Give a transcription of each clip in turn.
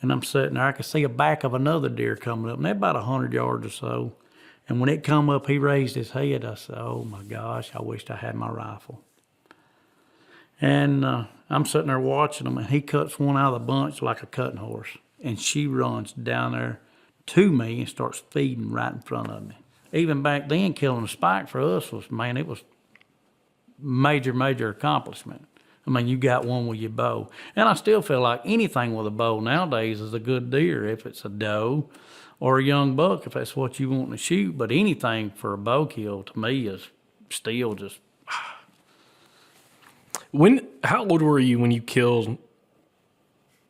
And I'm sitting there, I could see a back of another deer coming up, and they're about 100 yards or so. And when it come up, he raised his head. I said, oh my gosh, I wished I had my rifle. And I'm sitting there watching him, and he cuts one out of the bunch like a cutting horse. And she runs down there to me and starts feeding right in front of me. Even back then, killing a spike for us was, man, it was major accomplishment. I mean, you got one with your bow. And I still feel like anything with a bow nowadays is a good deer if it's a doe or a young buck, if that's what you want to shoot. But anything for a bow kill to me is still just... How old were you when you killed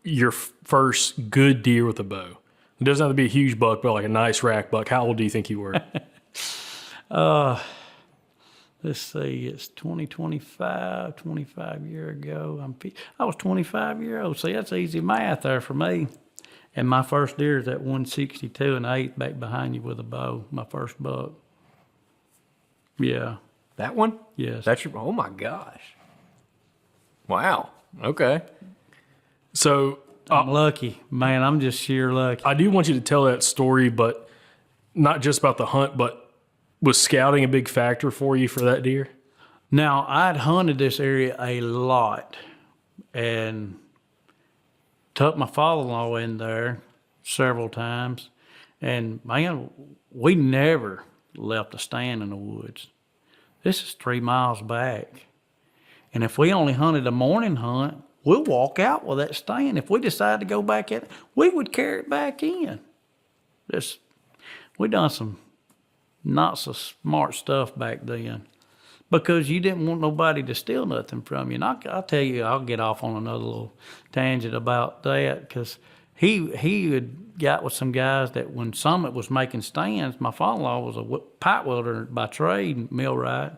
your first good deer with a bow? It doesn't have to be a huge buck, but like a nice rack buck. How old do you think you were? Let's see, it's 25 years ago. I was 25 years old. See, that's easy math there for me. And my first deer is at 162 and 8 back behind you with a bow, my first buck. Yeah. That one? Yes. That's your, oh my gosh. Wow. Okay. So I'm lucky. Man, I'm just sheer lucky. I do want you to tell that story, but not just about the hunt, but was scouting a big factor for you for that deer? Now, I'd hunted this area a lot and took my father-in-law in there several times. And, man, we never left a stand in the woods. This is 3 miles back. And if we only hunted a morning hunt, we'll walk out with that stand. If we decide to go back at it, we would carry it back in. We done some not so smart stuff back then because you didn't want nobody to steal nothing from you. And I'll tell you, I'll get off on another little tangent about that because he had got with some guys that when Summit was making stands, my father-in-law was a pipe welder by trade, millwright,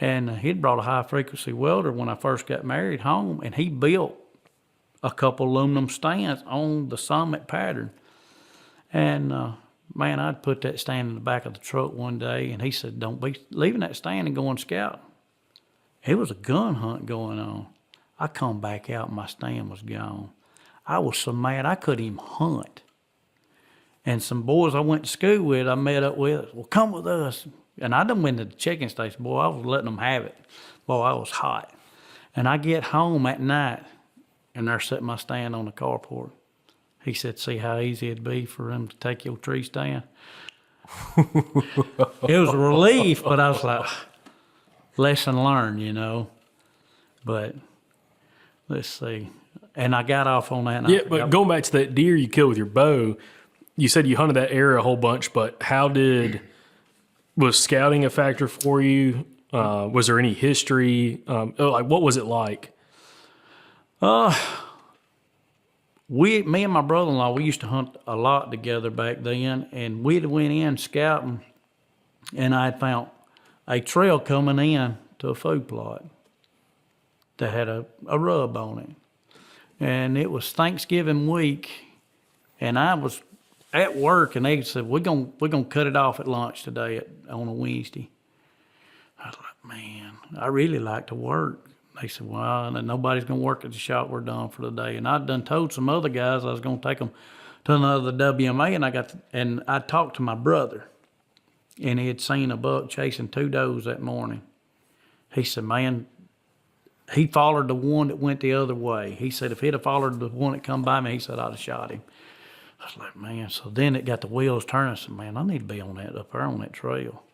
and he'd brought a high-frequency welder when I first got married home, and he built a couple aluminum stands on the Summit pattern. And man, I'd put that stand in the back of the truck one day, and he said, don't be leaving that stand and going scout. It was a gun hunt going on. I come back out, and my stand was gone. I was so mad I couldn't even hunt. And some boys I went to school with, I met up with, well, come with us. And I done went to the chicken station, boy, I was letting them have it. Boy, I was hot. And I get home at night, and they're setting my stand on the carport. He said, see how easy it'd be for them to take your tree stand? It was a relief, but I was like, lesson learned, you know. But let's see. And I got off on that. Yeah, but going back to that deer you killed with your bow, you said you hunted that area a whole bunch, but was scouting a factor for you? Was there any history? Like, what was it like? Me and my brother-in-law, we used to hunt a lot together back then, and we'd went in scouting, and I had found a trail coming in to a food plot that had a rub on it. And it was Thanksgiving week, and I was at work, and they said, we're gonna cut it off at lunch today on a Wednesday. I was like, man, I really like to work. They said, well, nobody's going to work at the shop. We're done for the day. And I'd done told some other guys I was going to take them to another WMA, and I talked to my brother, and he had seen a buck chasing 2 does that morning. He said, man, he followed the one that went the other way. He said, if he'd have followed the one that come by me, he said, I'd have shot him. I was like, man. So then it got the wheels turning. I said, man, I need to be on that up there on that trail.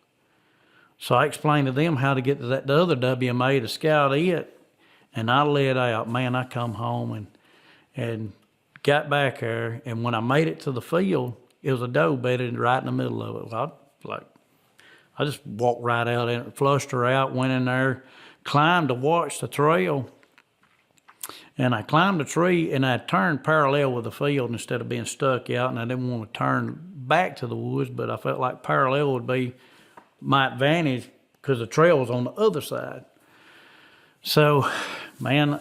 So I explained to them how to get to the other WMA to scout it. And I let out, man, I come home and got back there. And when I made it to the field, it was a doe bedded right in the middle of it. I just walked right out in it, flushed her out, went in there, climbed to watch the trail. And I climbed a tree, and I turned parallel with the field instead of being stuck out. And I didn't want to turn back to the woods, but I felt like parallel would be my advantage because the trail was on the other side. So, man,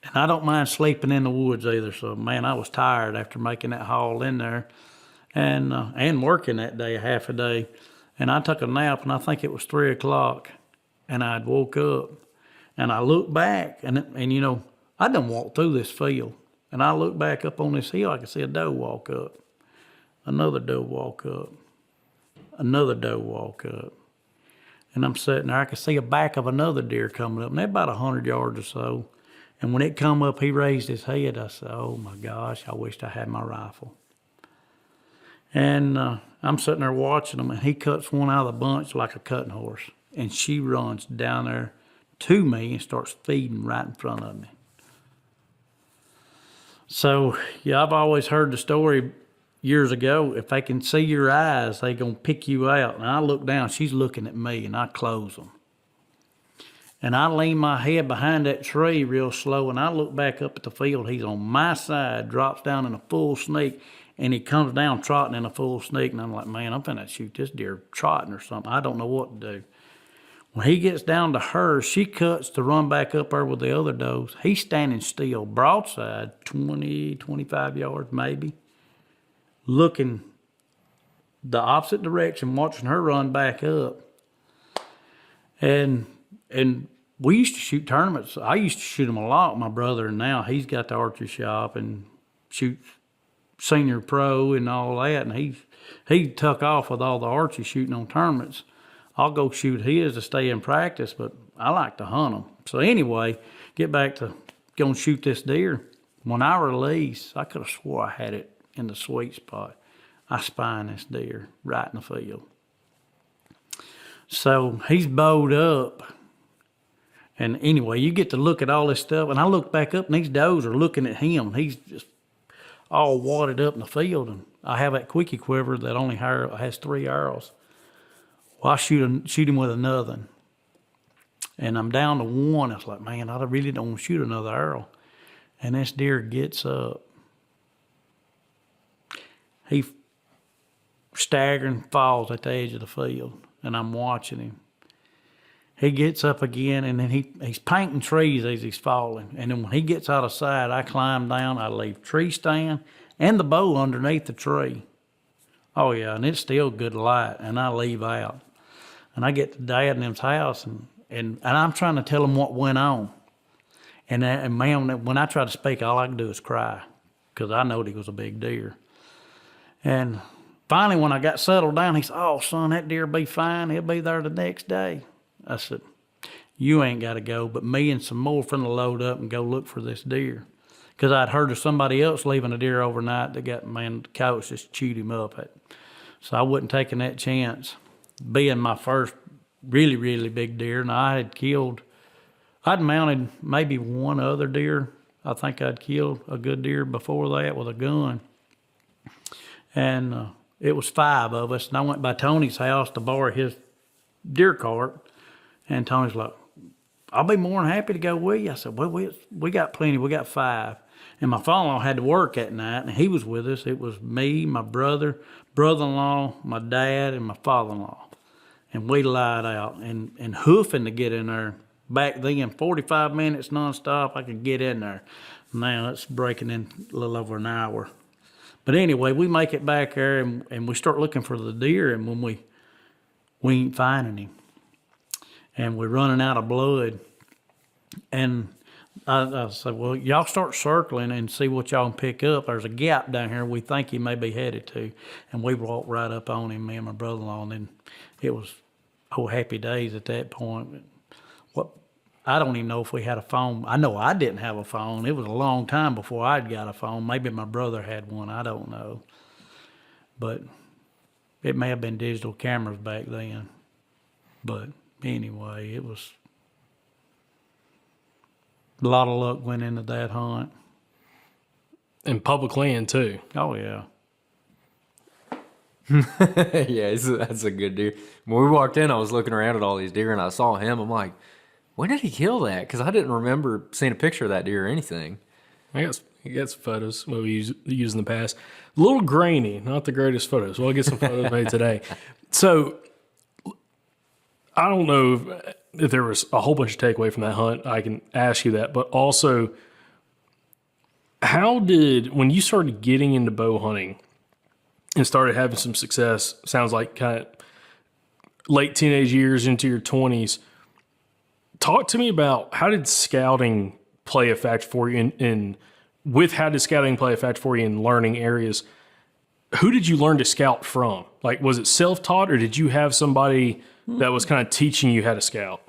and I don't mind sleeping in the woods either. So, man, I was tired after making that haul in there and working that day, half a day. And I took a nap, and I think it was 3 o'clock, and I'd woke up, and I looked back, and you know, I done walked through this field, And I look back up on this hill, I can see a doe walk up. Another doe walk up. Another doe walk up. And I'm sitting there, I could see a back of another deer coming up, and they're about 100 yards or so. And when it come up, he raised his head. I said, oh my gosh, I wished I had my rifle. And I'm sitting there watching him, and he cuts one out of the bunch like a cutting horse. And she runs down there to me and starts feeding right in front of me. So, yeah, I've always heard the story years ago, if they can see your eyes, they going to pick you out. And I look down, she's looking at me, and I close them. And I lean my head behind that tree real slow, and I look back up at the field. He's on my side, drops down in a full sneak, and he comes down trotting in a full sneak. And I'm like, man, I'm finna shoot this deer trotting or something. I don't know what to do. When he gets down to her, she cuts to run back up there with the other does. He's standing still, broadside, 20, 25 yards maybe, looking the opposite direction, watching her run back up. And we used to shoot tournaments. I used to shoot them a lot, my brother, and now he's got the archery shop and shoots senior pro and all that. And he took off with all the archery shooting on tournaments. I'll go shoot his to stay in practice, but I like to hunt them. So anyway, get back to going to shoot this deer. When I release, I could have swore I had it in the sweet spot. I spine this deer right in the field. So he's bowed up. And anyway, you get to look at all this stuff. And I look back up, and these does are looking at him. He's just all wadded up in the field. And I have that quickie quiver that only has 3 arrows. Well, I shoot him with another. And I'm down to 1. I was like, man, I really don't want to shoot another arrow. And this deer gets up. He staggering falls at the edge of the field. And I'm watching him. He gets up again, and then he's painting trees as he's falling. And then when he gets out of sight, I climb down. I leave tree stand and the bow underneath the tree. Oh, yeah, and it's still good light, and I leave out. And I get to Dad and them's house, and I'm trying to tell them what went on. And man, when I try to speak, all I can do is cry because I knowed he was a big deer. And finally, when I got settled down, he said, oh, son, that deer will be fine. He'll be there the next day. I said, you ain't got to go, but me and some more finna load up and go look for this deer. Because I'd heard of somebody else leaving a deer overnight that the coyotes just chewed him up. So I wasn't taking that chance. Being my first really, really big deer, and I'd mounted maybe one other deer. I think I'd killed a good deer before that with a gun. And it was 5 of us, and I went by Tony's house to borrow his deer cart. And Tony's like, I'll be more than happy to go with you. I said, well, we got plenty. We got 5. And my father-in-law had to work that night, and he was with us. It was me, my brother-in-law, my dad, and my father-in-law. And we lied out and hoofing to get in there. Back then, 45 minutes nonstop, I could get in there. Now it's breaking in a little over an hour. But anyway, we make it back there, and we start looking for the deer, and when we ain't finding him. And we're running out of blood. And I said, well, y'all start circling and see what y'all can pick up. There's a gap down here we think he may be headed to. And we walked right up on him, me and my brother-in-law, and then it was happy days at that point. I don't even know if we had a phone. I know I didn't have a phone. It was a long time before I'd got a phone. Maybe my brother had one. I don't know. But it may have been digital cameras back then. But anyway, it was a lot of luck went into that hunt. And public land, too. Oh, yeah. Yeah, that's a good deer. When we walked in, I was looking around at all these deer, and I saw him. I'm like, when did he kill that? Because I didn't remember seeing a picture of that deer or anything. I got some photos we used in the past. A little grainy, not the greatest photos. Well, I'll get some photos made today. So I don't know if there was a whole bunch of takeaway from that hunt. I can ask you that. But also, when you started getting into bow hunting and started having some success, sounds like kind of late teenage years into your 20s, talk to me about how did scouting play a factor for you in with how did scouting play a factor for you in learning areas? Who did you learn to scout from? Like, was it self-taught or did you have somebody that was kind of teaching you how to scout?